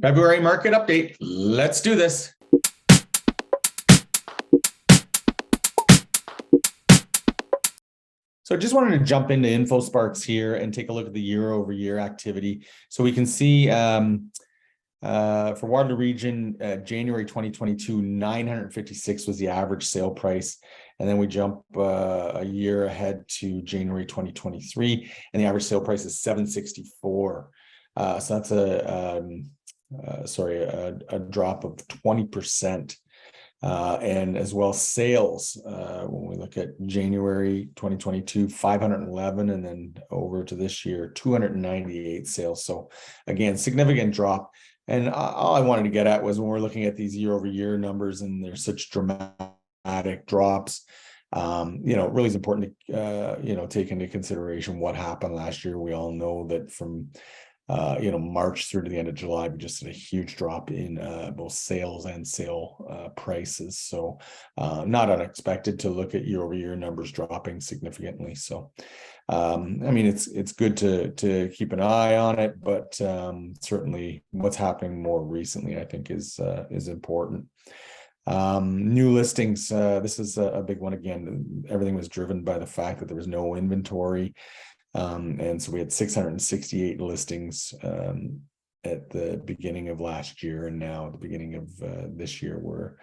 February market update. Let's do this. So I just wanted to jump into InfoSparks here and take a look at the year over year activity. So we can see for Waterloo Region, January 2022, 956 was the average sale price. And then we jump a year ahead to January 2023, and the average sale price is 764. So that's a drop of 20%. And as well sales, when we look at January 2022, 511, and then over to this year, 298 sales. So again, significant drop. And all I wanted to get at was when we're looking at these year over year numbers and there's such dramatic drops, it really is important to, take into consideration what happened last year. We all know that from March through to the end of July, we just had a huge drop in both sales and sale prices. So not unexpected to look at year over year numbers dropping significantly. So, it's good to keep an eye on it, but certainly what's happening more recently, I think is important. New listings. This is a big one again. Everything was driven by the fact that there was no inventory. And so we had 668 listings at the beginning of last year, and now at the beginning of this year, we're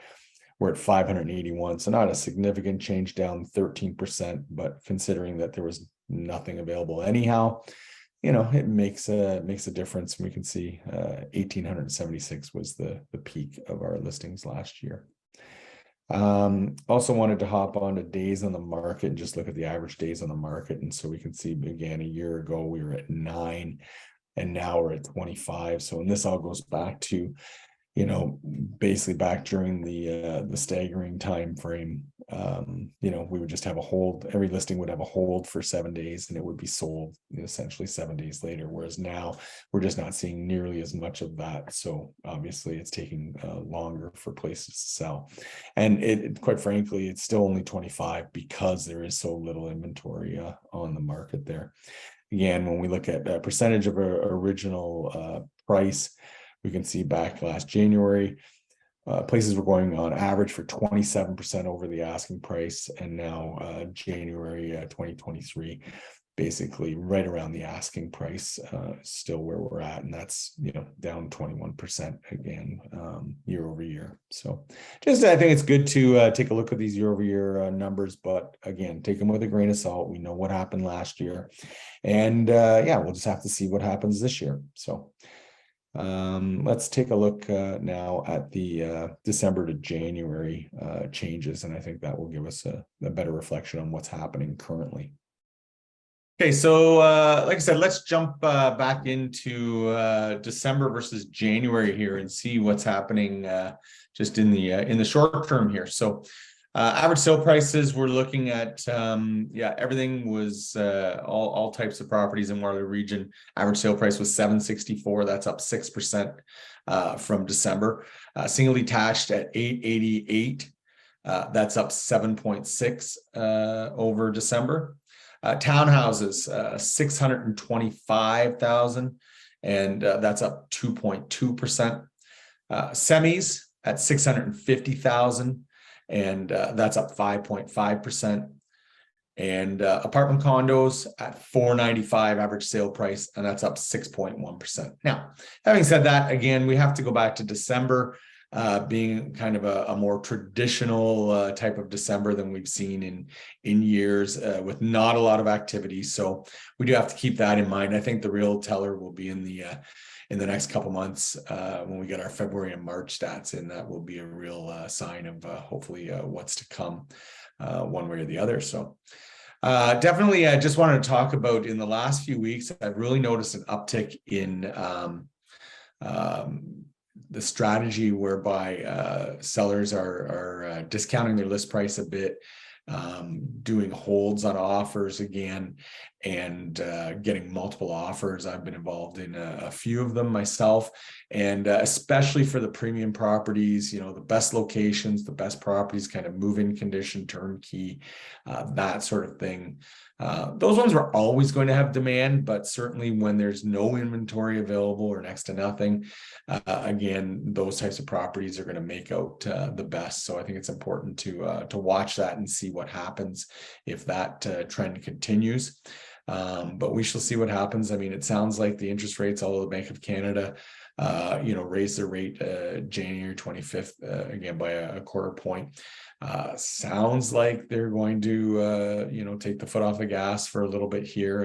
at 581. So not a significant change, down 13%, but considering that there was nothing available anyhow, it makes a difference. We can see 1,876 was the peak of our listings last year. Also wanted to hop on to days on the market and just look at the average days on the market. And so we can see again, a year ago, we were at 9 and now we're at 25. So, and this all goes back to, basically back during the staggering time frame. We would just have a hold. Every listing would have a hold for 7 days and it would be sold essentially 7 days later. Whereas now we're just not seeing nearly as much of that. So obviously it's taking longer for places to sell. And it quite frankly, it's still only 25 because there is so little inventory on the market there. Again, when we look at a percentage of our original price, we can see back last January, places were going on average for 27% over the asking price. And now January 2023, basically right around the asking price, still where we're at. And that's, down 21% again, year over year. So I think it's good to take a look at these year over year numbers, but again, take them with a grain of salt. We know what happened last year, and we'll just have to see what happens this year. So let's take a look now at the December to January changes, and I think that will give us a better reflection on what's happening currently. Okay, so like I said, let's jump back into December versus January here and see what's happening just in the short term here. So average sale prices, we're looking at everything was all types of properties in Waterloo Region. Average sale price was 764. That's up 6% from December. Single detached at 888. That's up 7.6 over December. Townhouses 625,000, and that's up 2.2%. Semis at 650,000. And that's up 5.5%. And apartment condos at 495 average sale price, and that's up 6.1%. Now, having said that, again, we have to go back to December being kind of a more traditional type of December than we've seen in years with not a lot of activity. So we do have to keep that in mind. I think the real teller will be in the next couple months when we get our February and March stats in. That will be a real sign of hopefully what's to come one way or the other. So definitely I just wanted to talk about in the last few weeks, I've really noticed an uptick in the strategy whereby sellers are discounting their list price a bit, doing holds on offers again. and getting multiple offers. I've been involved in a few of them myself, and especially for the premium properties, you know, the best locations, the best properties, kind of move-in condition, turnkey, that sort of thing. Those ones were always going to have demand, but certainly when there's no inventory available or next to nothing, again, those types of properties are going to make out the best. So I think it's important to watch that and see what happens if that trend continues. But we shall see what happens. I mean, it sounds like the interest rates, although the Bank of Canada, raised their rate January 25th again by a quarter point. Sounds like they're going to, take the foot off the gas for a little bit here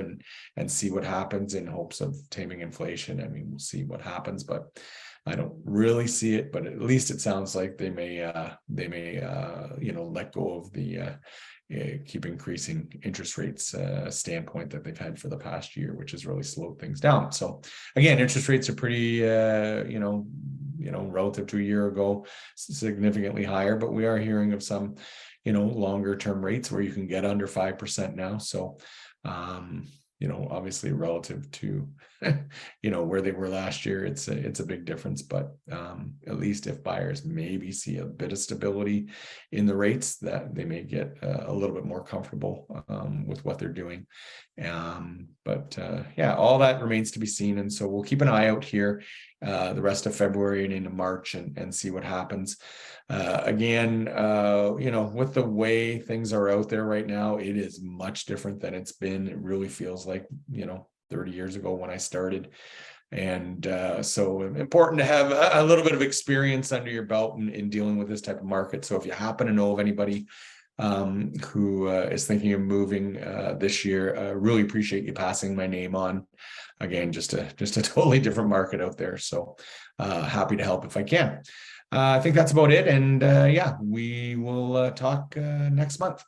and see what happens in hopes of taming inflation. I mean, we'll see what happens, but I don't really see it. But at least it sounds like they may, let go of the keep increasing interest rates standpoint that they've had for the past year, which has really slowed things down. So again, interest rates are pretty, relative to a year ago, significantly higher, but we are hearing of some, longer term rates where you can get under 5% now. So, obviously relative to, where they were last year, it's a big difference, but at least if buyers maybe see a bit of stability in the rates, that they may get a little bit more comfortable with what they're doing. But all that remains to be seen. And so we'll keep an eye out here the rest of February and into March and see what happens. Again, with the way things are out there right now, it is much different than it's been. It really feels like, 30 years ago when I started. And so important to have a little bit of experience under your belt in dealing with this type of market. So if you happen to know of anybody who is thinking of moving this year, really appreciate you passing my name on. Again, just a totally different market out there. So happy to help if I can. I think that's about it. And we will talk next month.